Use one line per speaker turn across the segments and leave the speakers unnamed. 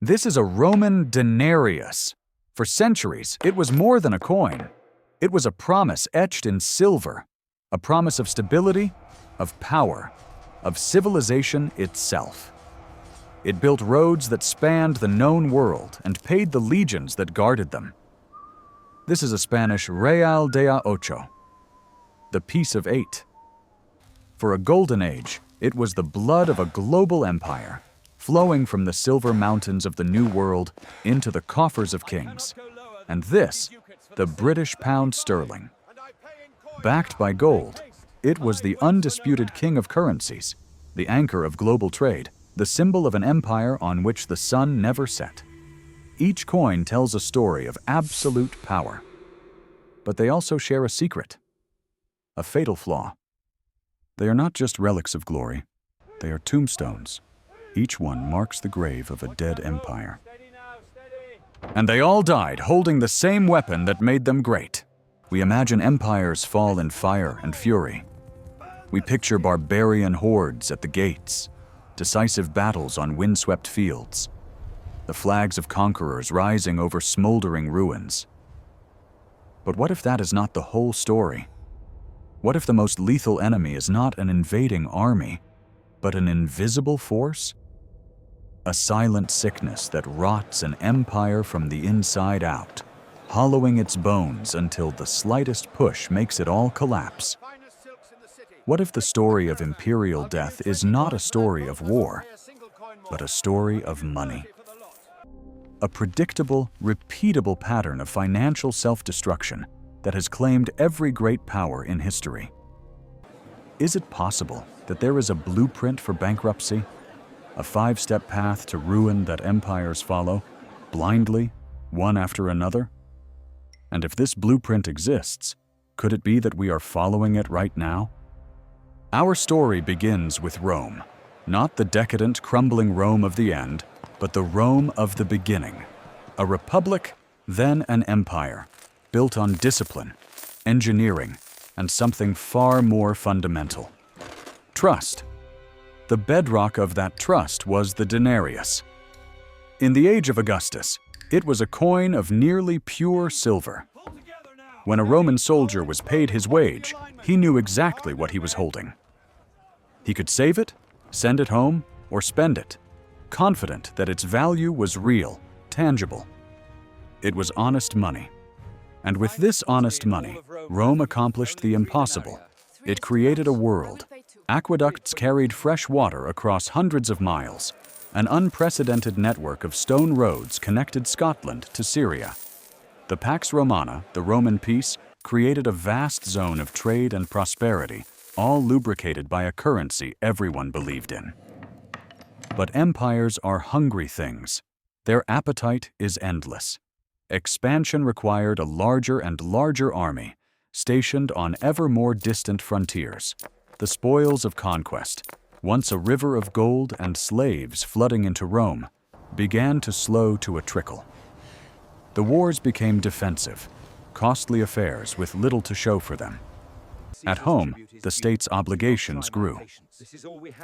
This is a Roman denarius. For centuries, it was more than a coin. It was a promise etched in silver, a promise of stability, of power, of civilization itself. It built roads that spanned the known world and paid the legions that guarded them. This is a Spanish Real de Ocho, the Peace of Eight. For a golden age, it was the blood of a global empire, flowing from the silver mountains of the New World into the coffers of kings. And this, the British pound sterling. Backed by gold, it was the undisputed king of currencies, the anchor of global trade, the symbol of an empire on which the sun never set. Each coin tells a story of absolute power. But they also share a secret, a fatal flaw. They are not just relics of glory, they are tombstones. Each one marks the grave of a dead empire. And they all died holding the same weapon that made them great. We imagine empires fall in fire and fury. We picture barbarian hordes at the gates, decisive battles on windswept fields, the flags of conquerors rising over smoldering ruins. But what if that is not the whole story? What if the most lethal enemy is not an invading army, but an invisible force? A silent sickness that rots an empire from the inside out, hollowing its bones until the slightest push makes it all collapse. What if the story of imperial death is not a story of war, but a story of money? A predictable, repeatable pattern of financial self-destruction that has claimed every great power in history. Is it possible that there is a blueprint for bankruptcy? A five-step path to ruin that empires follow, blindly, one after another? And if this blueprint exists, could it be that we are following it right now? Our story begins with Rome, not the decadent, crumbling Rome of the end, but the Rome of the beginning. A republic, then an empire, built on discipline, engineering, and something far more fundamental: trust. The bedrock of that trust was the denarius. In the age of Augustus, it was a coin of nearly pure silver. When a Roman soldier was paid his wage, he knew exactly what he was holding. He could save it, send it home, or spend it, confident that its value was real, tangible. It was honest money. And with this honest money, Rome accomplished the impossible. It created a world. Aqueducts carried fresh water across hundreds of miles. An unprecedented network of stone roads connected Scotland to Syria. The Pax Romana, the Roman peace, created a vast zone of trade and prosperity, all lubricated by a currency everyone believed in. But empires are hungry things. Their appetite is endless. Expansion required a larger and larger army, stationed on ever more distant frontiers. The spoils of conquest, once a river of gold and slaves flooding into Rome, began to slow to a trickle. The wars became defensive, costly affairs with little to show for them. At home, the state's obligations grew.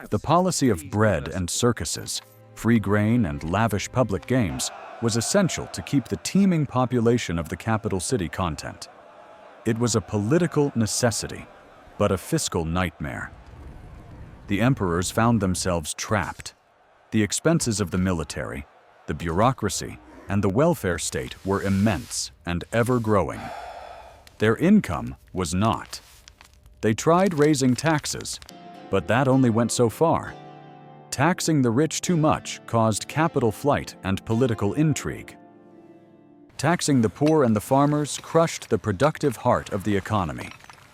The policy of bread and circuses, free grain and lavish public games, was essential to keep the teeming population of the capital city content. It was a political necessity, but a fiscal nightmare. The emperors found themselves trapped. The expenses of the military, the bureaucracy, and the welfare state were immense and ever-growing. Their income was not. They tried raising taxes, but that only went so far. Taxing the rich too much caused capital flight and political intrigue. Taxing the poor and the farmers crushed the productive heart of the economy.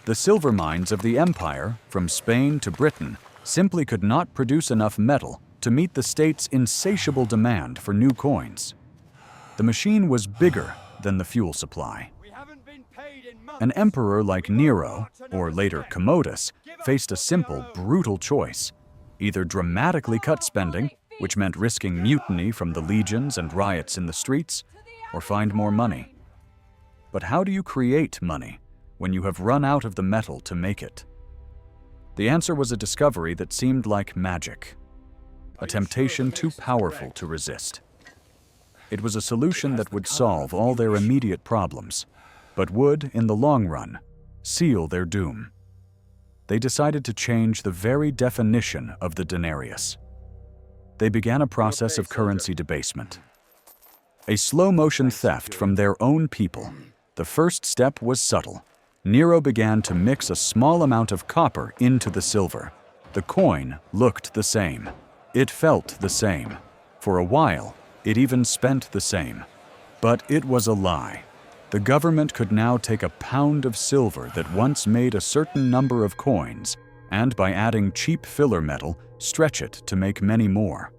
The silver mines of the empire, from Spain to Britain, simply could not produce enough metal to meet the state's insatiable demand for new coins. The machine was bigger than the fuel supply. An emperor like Nero, or later Commodus, faced a simple, brutal choice: either dramatically cut spending, which meant risking mutiny from the legions and riots in the streets, or find more money. But how do you create money when you have run out of the metal to make it? The answer was a discovery that seemed like magic, a temptation too powerful to resist. It was a solution that would solve all their immediate problems, but would, in the long run, seal their doom. They decided to change the very definition of the denarius. They began a process of currency debasement. A slow-motion theft from their own people. The first step was subtle. Nero began to mix a small amount of copper into the silver. The coin looked the same. It felt the same. For a while, it even spent the same. But it was a lie. The government could now take a pound of silver that once made a certain number of coins, and by adding cheap filler metal, stretch it to make many more.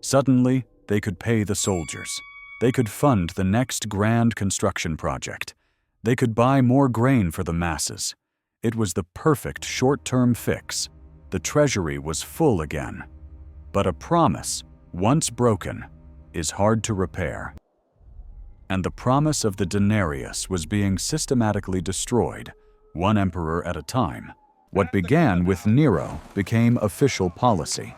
Suddenly, they could pay the soldiers. They could fund the next grand construction project. They could buy more grain for the masses. It was the perfect short-term fix. The treasury was full again. But a promise, once broken, is hard to repair. And the promise of the denarius was being systematically destroyed, one emperor at a time. What began with Nero became official policy.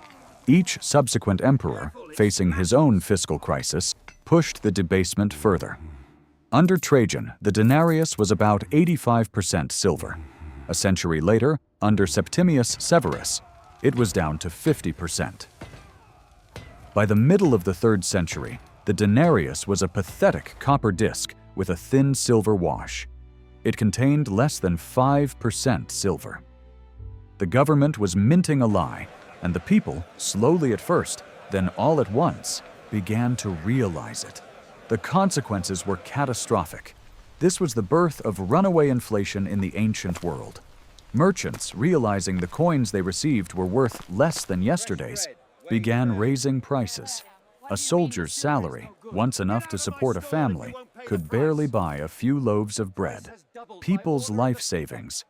Each subsequent emperor, facing his own fiscal crisis, pushed the debasement further. Under Trajan, the denarius was about 85% silver. A century later, under Septimius Severus, it was down to 50%. By the middle of the 3rd century, the denarius was a pathetic copper disc with a thin silver wash. It contained less than 5% silver. The government was minting a lie, and the people, slowly at first, then all at once, began to realize it. The consequences were catastrophic. This was the birth of runaway inflation in the ancient world. Merchants, realizing the coins they received were worth less than yesterday's, began raising prices. A soldier's salary, once enough to support a family, could barely buy a few loaves of bread. People's life savings,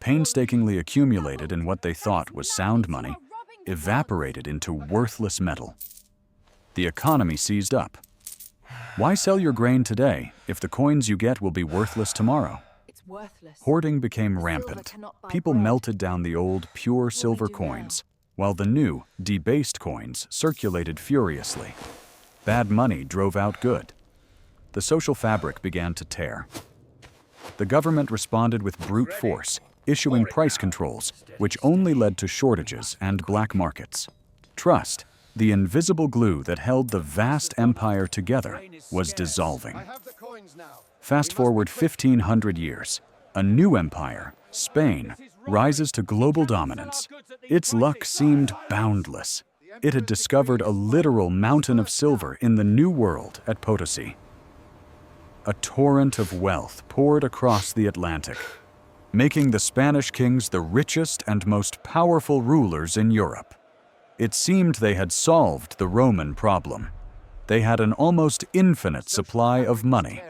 painstakingly accumulated in what they thought was sound money, evaporated into worthless metal. The economy seized up. Why sell your grain today if the coins you get will be worthless tomorrow? Hoarding became rampant. People melted down the old, pure silver coins, while the new, debased coins circulated furiously. Bad money drove out good. The social fabric began to tear. The government responded with brute force, issuing price controls, which only led to shortages and black markets. Trust, the invisible glue that held the vast empire together, was dissolving. Fast forward 1,500 years. A new empire, Spain, rises to global dominance. Its luck seemed boundless. It had discovered a literal mountain of silver in the New World at Potosí. A torrent of wealth poured across the Atlantic, making the Spanish kings the richest and most powerful rulers in Europe. It seemed they had solved the Roman problem. They had an almost infinite supply of money.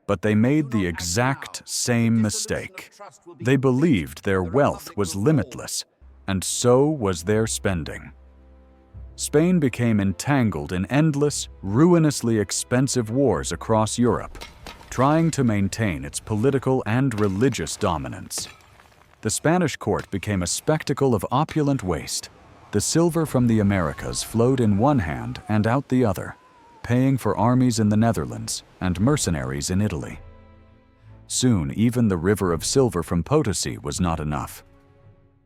But they made the exact same mistake. They believed their wealth was limitless, and so was their spending. Spain became entangled in endless, ruinously expensive wars across Europe, trying to maintain its political and religious dominance. The Spanish court became a spectacle of opulent waste. The silver from the Americas flowed in one hand and out the other, paying for armies in the Netherlands and mercenaries in Italy. Soon, even the river of silver from Potosí was not enough.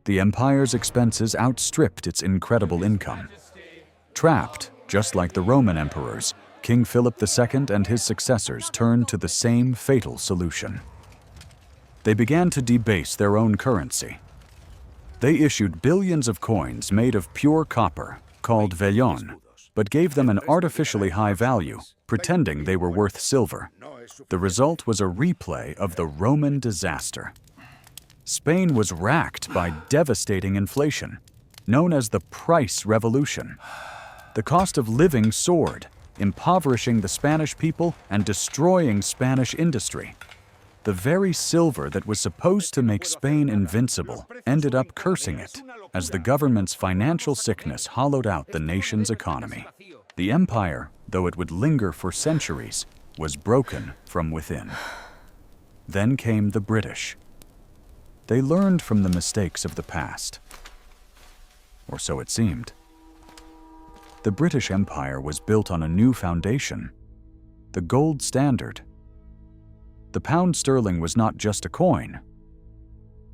The empire's expenses outstripped its incredible income. Trapped, just like the Roman emperors, King Philip II and his successors turned to the same fatal solution. They began to debase their own currency. They issued billions of coins made of pure copper, called vellon, but gave them an artificially high value, pretending they were worth silver. The result was a replay of the Roman disaster. Spain was racked by devastating inflation, known as the price revolution. The cost of living soared, impoverishing the Spanish people and destroying Spanish industry. The very silver that was supposed to make Spain invincible ended up cursing it, as the government's financial sickness hollowed out the nation's economy. The empire, though it would linger for centuries, was broken from within. Then came the British. They learned from the mistakes of the past. Or so it seemed. The British Empire was built on a new foundation: the gold standard. The pound sterling was not just a coin.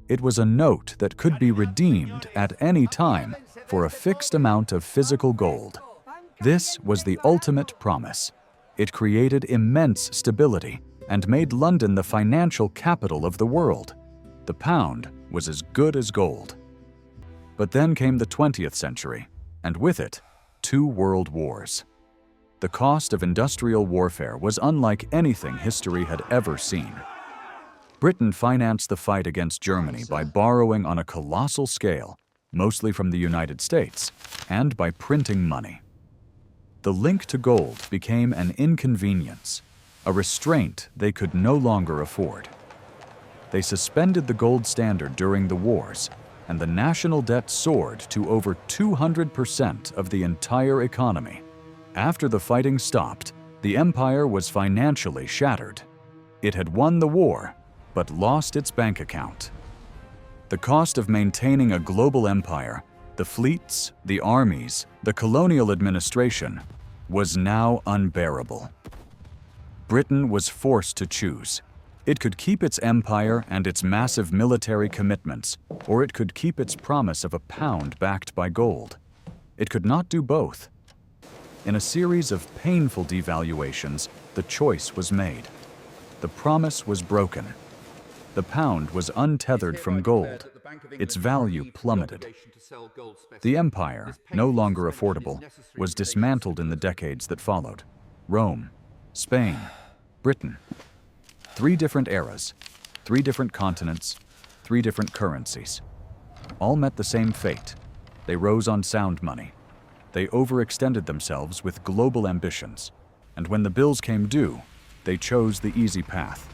It was a note that could be redeemed at any time for a fixed amount of physical gold. This was the ultimate promise. It created immense stability and made London the financial capital of the world. The pound was as good as gold. But then came the 20th century, and with it, 2 world wars. The cost of industrial warfare was unlike anything history had ever seen. Britain financed the fight against Germany by borrowing on a colossal scale, mostly from the United States, and by printing money. The link to gold became an inconvenience, a restraint they could no longer afford. They suspended the gold standard during the wars, and the national debt soared to over 200% of the entire economy. After the fighting stopped, the empire was financially shattered. It had won the war, but lost its bank account. The cost of maintaining a global empire, the fleets, the armies, the colonial administration, was now unbearable. Britain was forced to choose. It could keep its empire and its massive military commitments, or it could keep its promise of a pound backed by gold. It could not do both. In a series of painful devaluations, the choice was made. The promise was broken. The pound was untethered from gold. Its value plummeted. The empire, no longer affordable, was dismantled in the decades that followed. Rome, Spain, Britain. 3 different eras, 3 different continents, 3 different currencies. All met the same fate. They rose on sound money. They overextended themselves with global ambitions. And when the bills came due, they chose the easy path.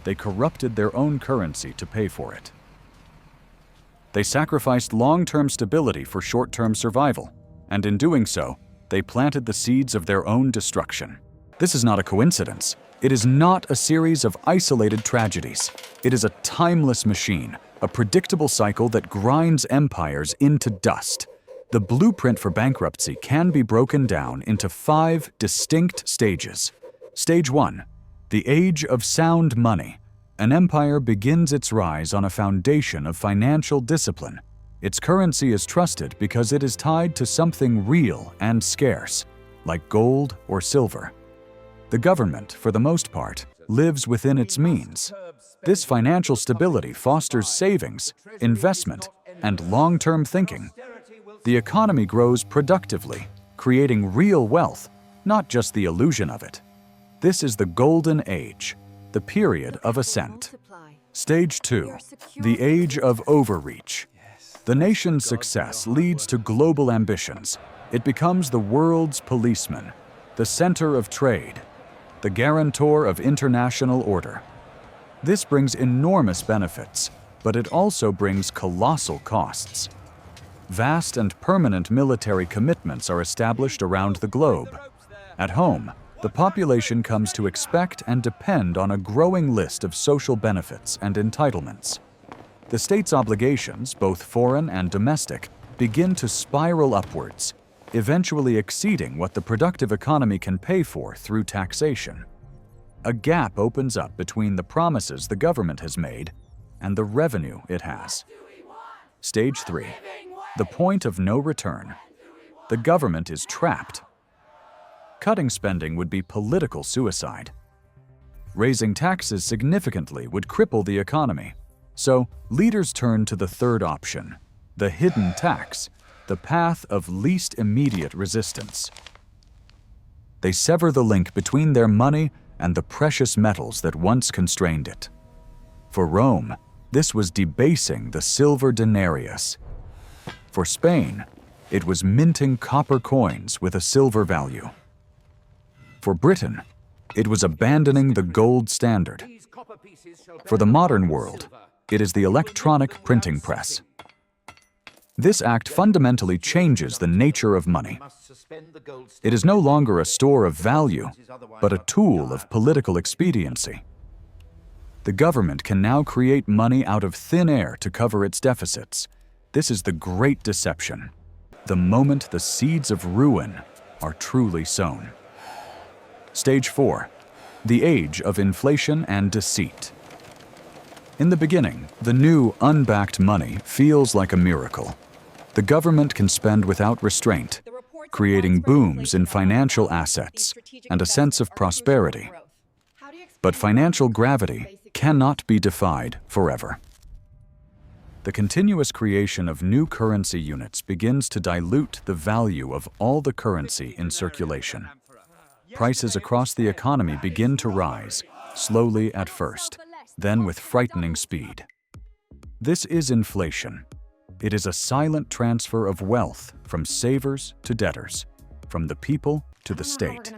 They corrupted their own currency to pay for it. They sacrificed long-term stability for short-term survival, and in doing so, they planted the seeds of their own destruction. This is not a coincidence. It is not a series of isolated tragedies. It is a timeless machine, a predictable cycle that grinds empires into dust. The blueprint for bankruptcy can be broken down into 5 distinct stages. Stage 1. The age of sound money. An empire begins its rise on a foundation of financial discipline. Its currency is trusted because it is tied to something real and scarce, like gold or silver. The government, for the most part, lives within its means. This financial stability fosters savings, investment, and long-term thinking. The economy grows productively, creating real wealth, not just the illusion of it. This is the golden age, the period of ascent. Stage 2. The age of overreach. The nation's success leads to global ambitions. It becomes the world's policeman, the center of trade, the guarantor of international order. This brings enormous benefits, but it also brings colossal costs. Vast and permanent military commitments are established around the globe. At home, the population comes to expect and depend on a growing list of social benefits and entitlements. The state's obligations, both foreign and domestic, begin to spiral upwards, eventually exceeding what the productive economy can pay for through taxation. A gap opens up between the promises the government has made and the revenue it has. Stage 3. The point of no return. The government is trapped. Cutting spending would be political suicide. Raising taxes significantly would cripple the economy. So, leaders turn to the third option, the hidden tax, the path of least immediate resistance. They sever the link between their money and the precious metals that once constrained it. For Rome, this was debasing the silver denarius. For Spain, it was minting copper coins with a silver value. For Britain, it was abandoning the gold standard. For the modern world, it is the electronic printing press. This act fundamentally changes the nature of money. It is no longer a store of value, but a tool of political expediency. The government can now create money out of thin air to cover its deficits. This is the great deception. The moment the seeds of ruin are truly sown. Stage 4. The age of inflation and deceit. In the beginning, the new, unbacked money feels like a miracle. The government can spend without restraint, creating booms in financial assets and a sense of prosperity. But financial gravity cannot be defied forever. The continuous creation of new currency units begins to dilute the value of all the currency in circulation. Prices across the economy begin to rise, slowly at first, then with frightening speed. This is inflation. It is a silent transfer of wealth from savers to debtors, from the people to the state.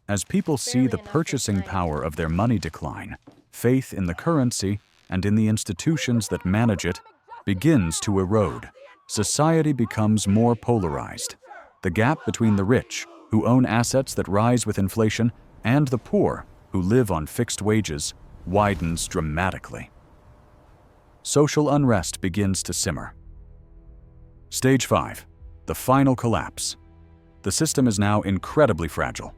As people see the purchasing power of their money decline, faith in the currency and in the institutions that manage it begins to erode. Society becomes more polarized. The gap between the rich, who own assets that rise with inflation, and the poor, who live on fixed wages, widens dramatically. Social unrest begins to simmer. Stage 5. The final collapse. The system is now incredibly fragile.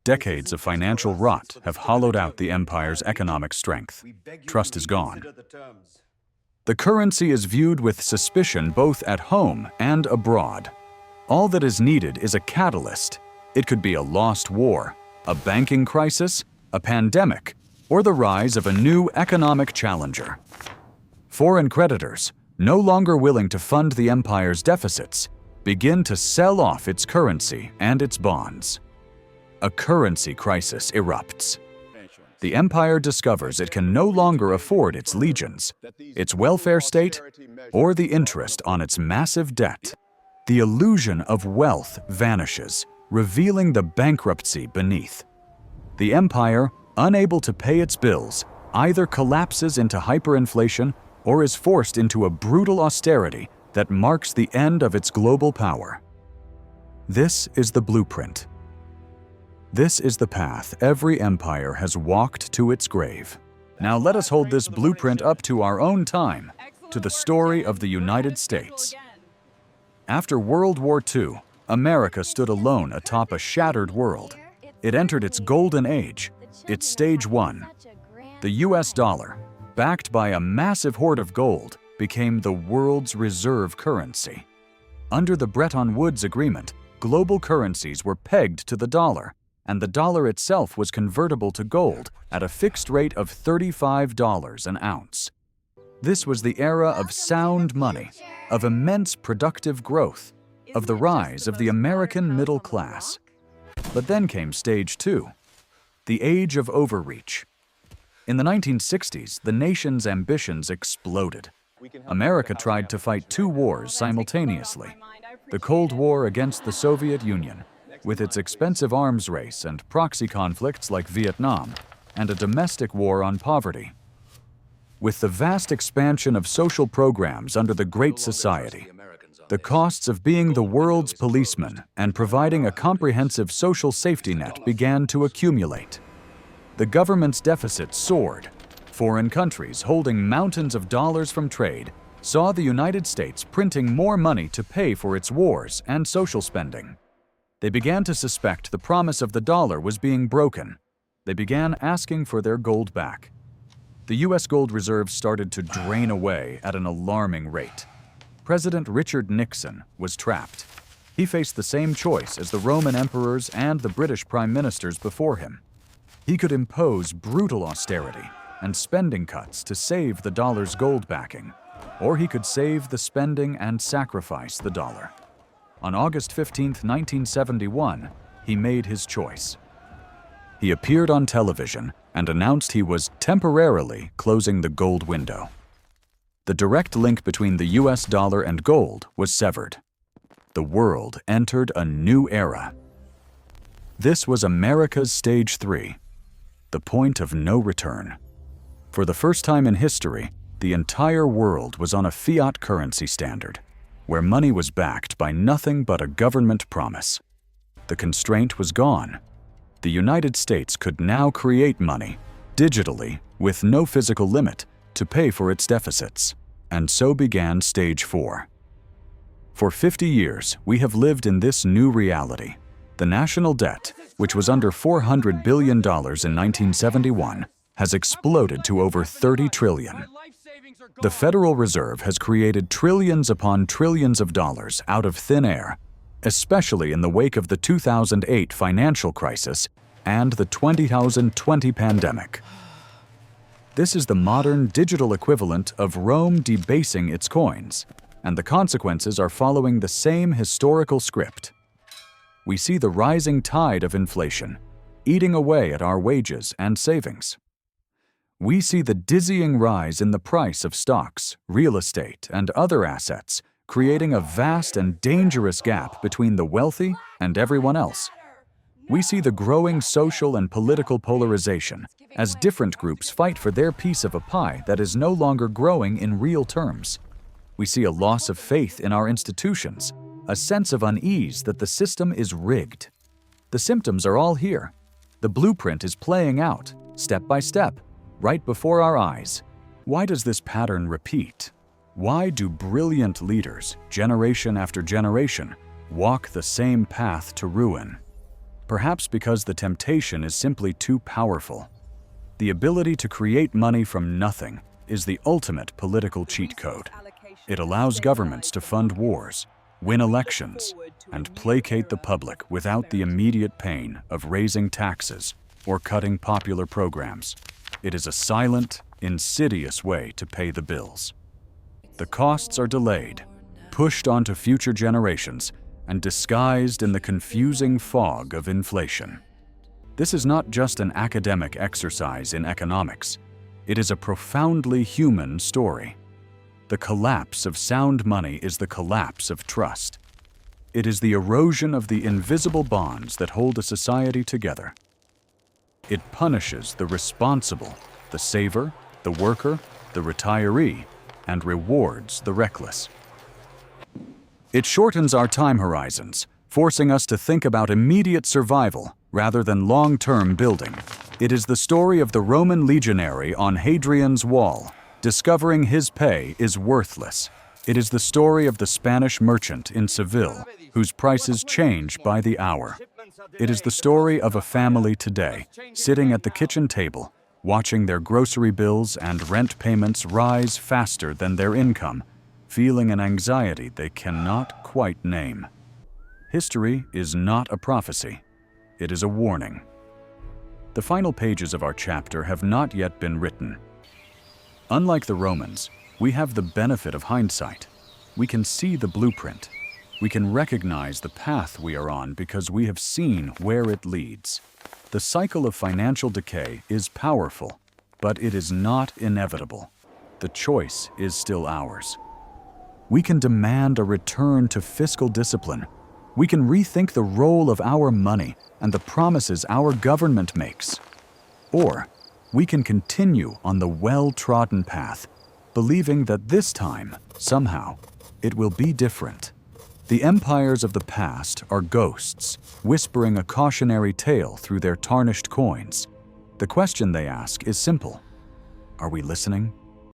Decades of financial rot have hollowed out the empire's economic strength. Trust is gone. The currency is viewed with suspicion both at home and abroad. All that is needed is a catalyst. It could be a lost war, a banking crisis, a pandemic, or the rise of a new economic challenger. Foreign creditors, no longer willing to fund the empire's deficits, begin to sell off its currency and its bonds. A currency crisis erupts. The empire discovers it can no longer afford its legions, its welfare state, or the interest on its massive debt. The illusion of wealth vanishes, revealing the bankruptcy beneath. The empire, unable to pay its bills, either collapses into hyperinflation or is forced into a brutal austerity that marks the end of its global power. This is the blueprint. This is the path every empire has walked to its grave. Now let us hold this blueprint up to our own time, to the story of the United States. After World War II, America stood alone atop a shattered world. It entered its golden age, its stage 1. The US dollar, backed by a massive hoard of gold, became the world's reserve currency. Under the Bretton Woods Agreement, global currencies were pegged to the dollar, and the dollar itself was convertible to gold at a fixed rate of $35 an ounce. This was the era of sound money, of immense productive growth, of the rise of the American middle class. But then came stage 2, the age of overreach. In the 1960s, the nation's ambitions exploded. America tried to fight 2 wars simultaneously: the Cold War against the Soviet Union, with its expensive arms race and proxy conflicts like Vietnam, and a domestic war on poverty. With the vast expansion of social programs under the Great Society, the costs of being the world's policeman and providing a comprehensive social safety net began to accumulate. The government's deficit soared. Foreign countries holding mountains of dollars from trade saw the United States printing more money to pay for its wars and social spending. They began to suspect the promise of the dollar was being broken. They began asking for their gold back. The U.S. gold reserves started to drain away at an alarming rate. President Richard Nixon was trapped. He faced the same choice as the Roman emperors and the British prime ministers before him. He could impose brutal austerity and spending cuts to save the dollar's gold backing, or he could save the spending and sacrifice the dollar. On August 15, 1971, he made his choice. He appeared on television and announced he was temporarily closing the gold window. The direct link between the US dollar and gold was severed. The world entered a new era. This was America's stage 3, the point of no return. For the first time in history, the entire world was on a fiat currency standard, where money was backed by nothing but a government promise. The constraint was gone. The United States could now create money, digitally, with no physical limit, to pay for its deficits. And so began stage 4. For 50 years, we have lived in this new reality. The national debt, which was under $400 billion in 1971, has exploded to over 30 trillion. The Federal Reserve has created trillions upon trillions of dollars out of thin air, especially in the wake of the 2008 financial crisis and the 2020 pandemic. This is the modern digital equivalent of Rome debasing its coins, and the consequences are following the same historical script. We see the rising tide of inflation, eating away at our wages and savings. We see the dizzying rise in the price of stocks, real estate, and other assets, creating a vast and dangerous gap between the wealthy and everyone else. We see the growing social and political polarization as different groups fight for their piece of a pie that is no longer growing in real terms. We see a loss of faith in our institutions, a sense of unease that the system is rigged. The symptoms are all here. The blueprint is playing out, step by step, right before our eyes. Why does this pattern repeat? Why do brilliant leaders, generation after generation, walk the same path to ruin? Perhaps because the temptation is simply too powerful. The ability to create money from nothing is the ultimate political cheat code. It allows governments to fund wars, win elections, and placate the public without the immediate pain of raising taxes or cutting popular programs. It is a silent, insidious way to pay the bills. The costs are delayed, pushed onto future generations, and disguised in the confusing fog of inflation. This is not just an academic exercise in economics. It is a profoundly human story. The collapse of sound money is the collapse of trust. It is the erosion of the invisible bonds that hold a society together. It punishes the responsible, the saver, the worker, the retiree, and rewards the reckless. It shortens our time horizons, forcing us to think about immediate survival rather than long-term building. It is the story of the Roman legionary on Hadrian's Wall, discovering his pay is worthless. It is the story of the Spanish merchant in Seville, whose prices change by the hour. It is the story of a family today, sitting at the kitchen table, watching their grocery bills and rent payments rise faster than their income, feeling an anxiety they cannot quite name. History is not a prophecy. It is a warning. The final pages of our chapter have not yet been written. Unlike the Romans, we have the benefit of hindsight. We can see the blueprint. We can recognize the path we are on because we have seen where it leads. The cycle of financial decay is powerful, but it is not inevitable. The choice is still ours. We can demand a return to fiscal discipline. We can rethink the role of our money and the promises our government makes. Or we can continue on the well-trodden path, believing that this time, somehow, it will be different. The empires of the past are ghosts, whispering a cautionary tale through their tarnished coins. The question they ask is simple: are we listening?